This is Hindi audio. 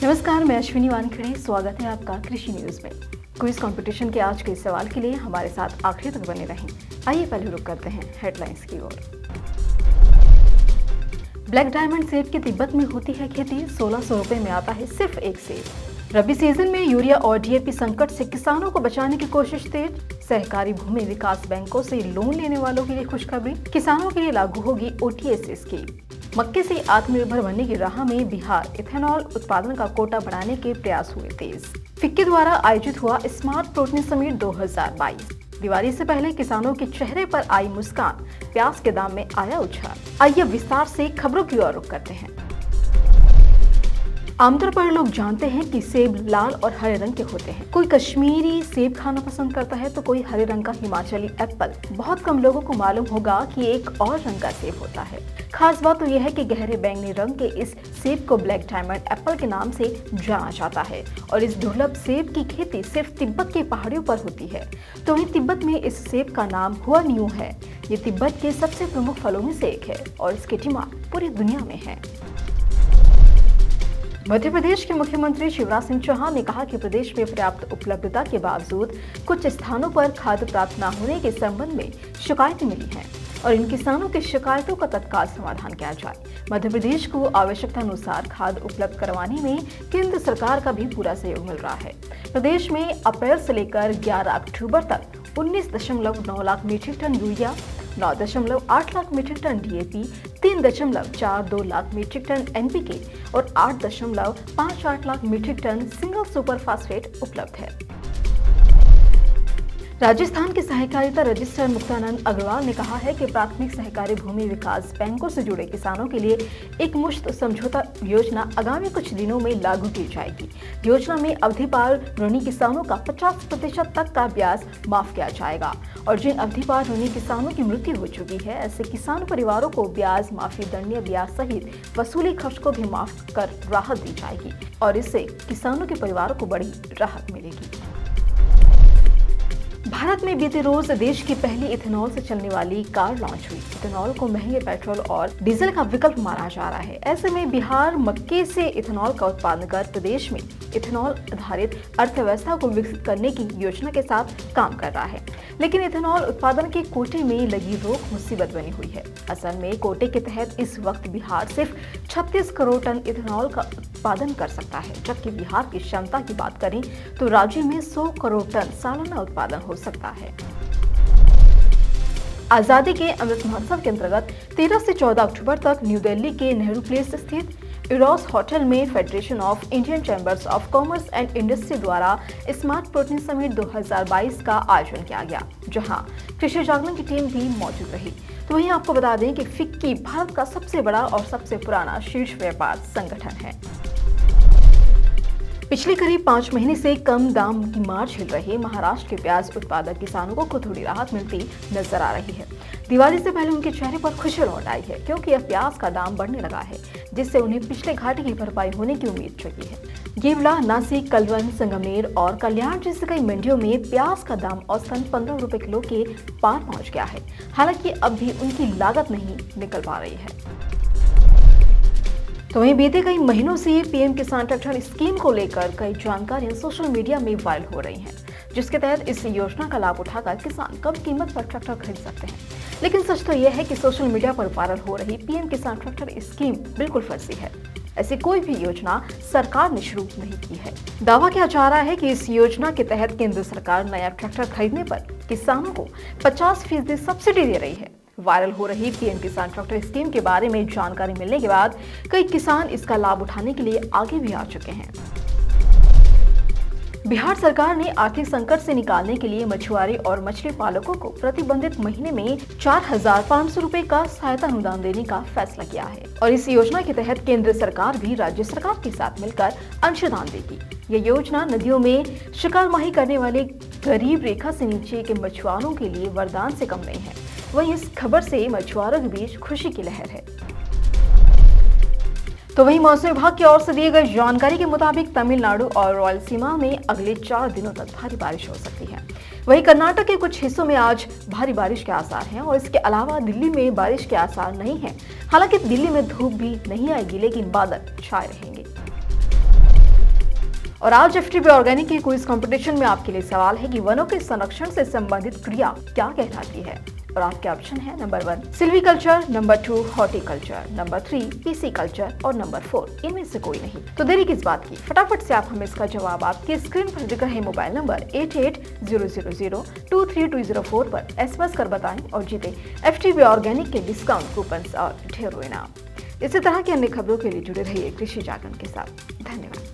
नमस्कार, मैं अश्विनी वानखेड़े। स्वागत है आपका कृषि न्यूज में। क्विज कंपटीशन के आज के सवाल के लिए हमारे साथ आखिरी तक बने रहें। आइए पहले रुक करते हैं हेडलाइंस की ओर। ब्लैक डायमंड सेब की तिब्बत में होती है खेती, 1600 रुपए में आता है सिर्फ एक सेब। रबी सीजन में यूरिया और डीएपी संकट से किसानों को बचाने की कोशिश तेज। सहकारी भूमि विकास बैंकों से लोन लेने वालों के लिए खुशखबरी, किसानों के लिए लागू होगी ओटीएस स्कीम। मक्के से आत्मनिर्भर बनने की राह में बिहार, इथेनॉल उत्पादन का कोटा बढ़ाने के प्रयास हुए तेज। फिक्की द्वारा आयोजित हुआ स्मार्ट प्रोटीन समिट 2022। दिवाली से पहले किसानों के चेहरे पर आई मुस्कान, प्याज के दाम में आया उछाल। आइए विस्तार से खबरों की ओर रुख करते हैं। आमतौर पर लोग जानते हैं कि सेब लाल और हरे रंग के होते हैं। कोई कश्मीरी सेब खाना पसंद करता है तो कोई हरे रंग का हिमाचली एप्पल। बहुत कम लोगों को मालूम होगा कि एक और रंग का सेब होता है। खास बात तो यह है कि गहरे बैंगनी रंग के इस सेब को ब्लैक डायमंड एप्पल के नाम से जाना जाता है और इस दुर्लभ सेब की खेती सिर्फ तिब्बत की पहाड़ियों पर होती है। तो वहीं तिब्बत में इस सेब का नाम हुआ न्यू है। ये तिब्बत के सबसे प्रमुख फलों में से एक है और इसकी डिमांड पूरी दुनिया में है। मध्य प्रदेश के मुख्यमंत्री शिवराज सिंह चौहान ने कहा कि प्रदेश में पर्याप्त उपलब्धता के बावजूद कुछ स्थानों पर खाद प्राप्त न होने के संबंध में शिकायतें मिली हैं और इन किसानों की शिकायतों का तत्काल समाधान किया जाए। मध्य प्रदेश को आवश्यकता अनुसार खाद उपलब्ध करवाने में केंद्र सरकार का भी पूरा सहयोग मिल रहा है। प्रदेश में अप्रैल से लेकर 11 अक्टूबर तक 19.9 lakh metric ton urea, 9.8 lakh metric ton DAP, 3.42 lakh metric ton NPK और 8.58 lakh metric ton single super phosphate उपलब्ध है। राजस्थान के सहकारिता रजिस्ट्रार मुक्तानंद अग्रवाल ने कहा है कि प्राथमिक सहकारी भूमि विकास बैंकों से जुड़े किसानों के लिए एक मुश्त समझौता योजना आगामी कुछ दिनों में लागू की जाएगी। योजना में अवधि पार ऋणी किसानों का 50% तक का ब्याज माफ किया जाएगा और जिन अवधि पार ऋणी किसानों की मृत्यु हो चुकी है, ऐसे किसान परिवारों को ब्याज माफी, दंडनीय ब्याज सहित वसूली खर्च को भी माफ कर राहत दी जाएगी और इससे किसानों के परिवारों को बड़ी राहत मिलेगी। भारत में बीते रोज देश की पहली इथेनॉल से चलने वाली कार लॉन्च हुई। इथेनॉल को महंगे पेट्रोल और डीजल का विकल्प माना जा रहा है। ऐसे में बिहार मक्के से इथेनॉल का उत्पादन कर प्रदेश में इथेनॉल आधारित अर्थव्यवस्था को विकसित करने की योजना के साथ काम कर रहा है। लेकिन इथेनॉल उत्पादन के कोटे में लगी रोक मुसीबत बनी हुई है। असल में कोटे के तहत इस वक्त बिहार सिर्फ 36 करोड़ टन इथेनॉल का उत्पादन कर सकता है, जबकि बिहार की क्षमता की बात करें तो राज्य में 100 करोड़ टन सालाना उत्पादन हो सकता है। आजादी के अमृत महोत्सव के अंतर्गत 13 से 14 अक्टूबर तक न्यू दिल्ली के नेहरू प्लेस स्थित इरोस होटल में federation of Indian chambers of commerce and industry द्वारा स्मार्ट प्रोटीन समिट 2022 का आयोजन किया गया, जहां कृषि जागरण की टीम भी मौजूद रही। तो वहीं आपको बता दें कि फिक्की भारत का सबसे बड़ा और सबसे पुराना शीर्ष व्यापार संगठन है। पिछले करीब 5 महीने से कम दाम की मार झेल रहे महाराष्ट्र के प्याज उत्पादक किसानों को थोड़ी राहत मिलती नजर आ रही है। दिवाली से पहले उनके चेहरे पर खुशी लौट आई है, क्योंकि अब प्याज का दाम बढ़ने लगा है, जिससे उन्हें पिछले घाटे की भरपाई होने की उम्मीद जगी है। येवला, नासिक, कलवन, संगमनेर और कल्याण जैसी कई मंडियों में प्याज का दाम औसतन 15 रुपए किलो के पार पहुंच गया है। हालांकि अब भी उनकी लागत नहीं निकल पा रही है। तो वहीं बीते कई महीनों से पीएम किसान ट्रैक्टर स्कीम को लेकर कई जानकारियां सोशल मीडिया में वायरल हो रही हैं, जिसके तहत इस योजना का लाभ उठाकर किसान कम कीमत पर ट्रैक्टर खरीद सकते हैं। लेकिन सच तो यह है कि सोशल मीडिया पर वायरल हो रही पीएम किसान ट्रैक्टर स्कीम बिल्कुल फर्जी है। ऐसी कोई भी योजना सरकार ने शुरू नहीं की है। दावा किया जा रहा है कि इस योजना के तहत केंद्र सरकार नया ट्रैक्टर खरीदने पर किसानों को 50% सब्सिडी दे रही है। वायरल हो रही पीएम किसान ट्रैक्टर स्कीम के बारे में जानकारी मिलने के बाद कई किसान इसका लाभ उठाने के लिए आगे भी आ चुके हैं। बिहार सरकार ने आर्थिक संकट से निकालने के लिए मछुआरे और मछली पालकों को प्रतिबंधित महीने में 4,500 रुपए का सहायता अनुदान देने का फैसला किया है और इस योजना के तहत केंद्र सरकार भी राज्य सरकार के साथ मिलकर अंशदान देगी। यह योजना नदियों में शिकार माही करने वाले गरीब रेखा से नीचे के मछुआरों के लिए वरदान से कम नहीं है। वहीं इस खबर से मछुआरों के बीच खुशी की लहर है। तो वहीं मौसम विभाग की ओर से दी गई जानकारी के मुताबिक तमिलनाडु और रायलसीमा में अगले 4 दिनों तक भारी बारिश हो सकती है। वहीं कर्नाटक के कुछ हिस्सों में आज भारी बारिश के आसार हैं और इसके अलावा दिल्ली में बारिश के आसार नहीं हैं। हालांकि दिल्ली में धूप भी नहीं आएगी, लेकिन बादल छाए रहेंगे। और आज एफटीवी ऑर्गेनिक के क्विज कंपटीशन में आपके लिए सवाल है कि वनों के संरक्षण से संबंधित क्रिया क्या कहलाती है। और आपके ऑप्शन है number 1 silviculture, number 2 horticulture, number 3 pisciculture और नंबर 4 इनमें से कोई नहीं। तो देरी किस बात की, फटाफट से आप हमें इसका जवाब आपकी स्क्रीन पर दिख रहे मोबाइल नंबर 8800023204 पर SMS कर बताएं और जीते एफटीवी ऑर्गेनिक के डिस्काउंट कूपन और ढेरों इनाम। इसी तरह की अन्य खबरों के लिए जुड़े रहिए कृषि जागरण के साथ। धन्यवाद।